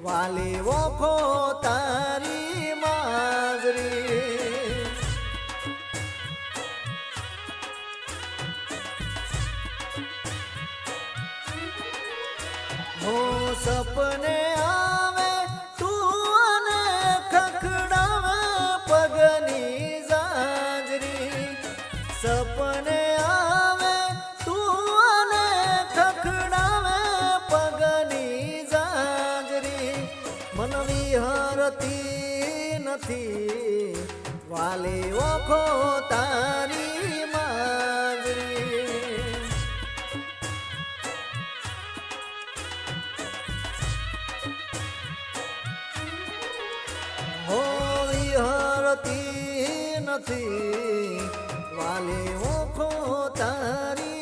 વાલી ઓખો તારી માજરી હો સપને આવે તું અને ખખડાવે પગની જાજરી સપને આવે તું અને ખખડાવે પગની જાજરી મન વિહરતી નથી વાલી ઓખો તારી માજરી હો વિહરતી નથી વાલી ઓખો તારી